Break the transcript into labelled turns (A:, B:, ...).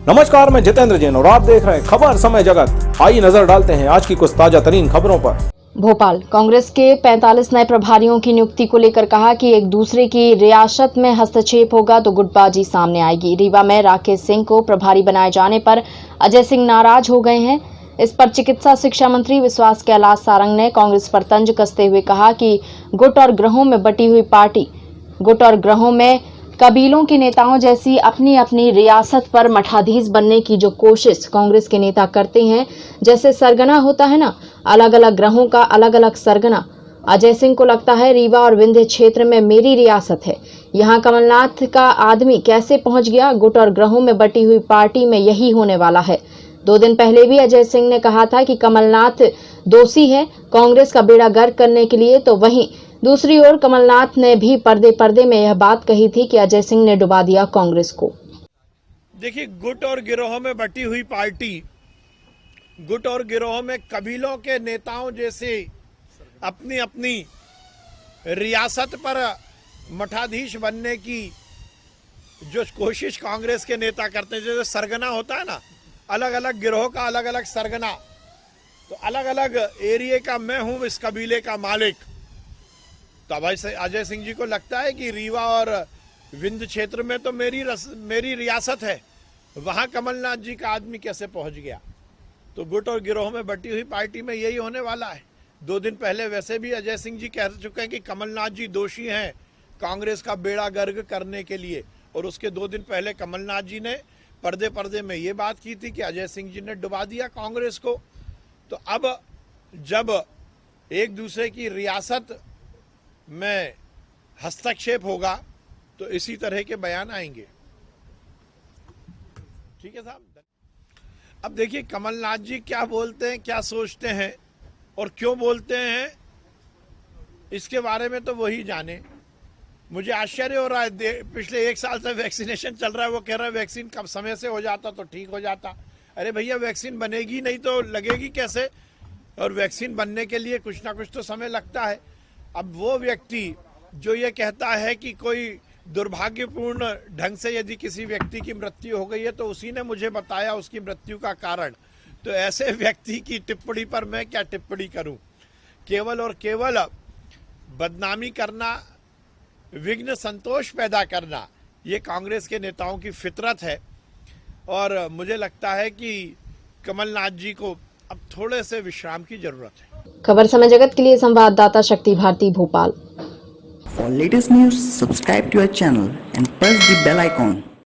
A: नमस्कार, मैं जितेंद्र जैन और आप देख रहे हैं खबर समय जगत। आइए नजर डालते हैं आज की कुछ ताजा तरीन खबरों पर।
B: भोपाल कांग्रेस के 45 नए प्रभारियों की नियुक्ति को लेकर कहा कि एक दूसरे की रियासत में हस्तक्षेप होगा तो गुटबाजी सामने आएगी। रीवा में राकेश सिंह को प्रभारी बनाए जाने पर अजय सिंह नाराज हो गए हैं। इस पर चिकित्सा शिक्षा मंत्री विश्वास कैलाश सारंग ने कांग्रेस पर तंज कसते हुए कहा कि गुट और ग्रहों में बटी हुई पार्टी, गुट और ग्रहों में कबीलों के नेताओं जैसी अपनी अपनी रियासत पर मठाधीश बनने की जो कोशिश कांग्रेस के नेता करते हैं, जैसे सरगना होता है ना, अलग अलग ग्रहों का अलग अलग सरगना। अजय सिंह को लगता है रीवा और विंध्य क्षेत्र में मेरी रियासत है, यहाँ कमलनाथ का आदमी कैसे पहुंच गया। गुट और ग्रहों में बटी हुई पार्टी में यही होने वाला है। 2 दिन पहले भी अजय सिंह ने कहा था कि कमलनाथ दोषी है कांग्रेस का बेड़ा गर्क करने के लिए, तो वहीं दूसरी ओर कमलनाथ ने भी पर्दे में यह बात कही थी कि अजय सिंह ने डुबा दिया कांग्रेस को।
C: देखिए, गुट और गिरोह में बटी हुई पार्टी, गुट और गिरोह में कबीलों के नेताओं जैसे अपनी अपनी रियासत पर मठाधीश बनने की जो कोशिश कांग्रेस के नेता करते हैं, जैसे सरगना होता है ना, अलग अलग गिरोह का अलग अलग सरगना, तो अलग अलग एरिया का मैं हूं इस कबीले का मालिक। तो अजय सिंह जी को लगता है कि रीवा और विंध्य क्षेत्र में तो मेरी रियासत है, वहां कमलनाथ जी का आदमी कैसे पहुंच गया। तो गुट और गिरोह में बटी हुई पार्टी में यही होने वाला है। 2 दिन पहले वैसे भी अजय सिंह जी कह चुके हैं कि कमलनाथ जी दोषी हैं कांग्रेस का बेड़ा गर्क करने के लिए, और उसके 2 दिन पहले कमलनाथ जी ने पर्दे में ये बात की थी कि अजय सिंह जी ने डुबा दिया कांग्रेस को। तो अब जब एक दूसरे की रियासत में हस्तक्षेप होगा तो इसी तरह के बयान आएंगे। ठीक है साहब। अब देखिए, कमलनाथ जी क्या बोलते हैं, क्या सोचते हैं और क्यों बोलते हैं, इसके बारे में तो वही जाने। मुझे आश्चर्य हो रहा है, पिछले 1 साल से वैक्सीनेशन चल रहा है, वो कह रहा है वैक्सीन कब समय से हो जाता तो ठीक हो जाता। अरे भैया, वैक्सीन बनेगी नहीं तो लगेगी कैसे, और वैक्सीन बनने के लिए कुछ ना कुछ तो समय लगता है। अब वो व्यक्ति जो ये कहता है कि कोई दुर्भाग्यपूर्ण ढंग से यदि किसी व्यक्ति की मृत्यु हो गई है तो उसी ने मुझे बताया उसकी मृत्यु का कारण, तो ऐसे व्यक्ति की टिप्पणी पर मैं क्या टिप्पणी करूं। केवल और केवल बदनामी करना, विघ्न संतोष पैदा करना, ये कांग्रेस के नेताओं की फितरत है। और मुझे लगता है कि कमलनाथ जी को अब थोड़े से विश्राम की जरूरत है।
B: खबर समय जगत के लिए संवाददाता शक्ति Bharti, Bhopal.
D: For latest news, subscribe to our channel and press the bell icon.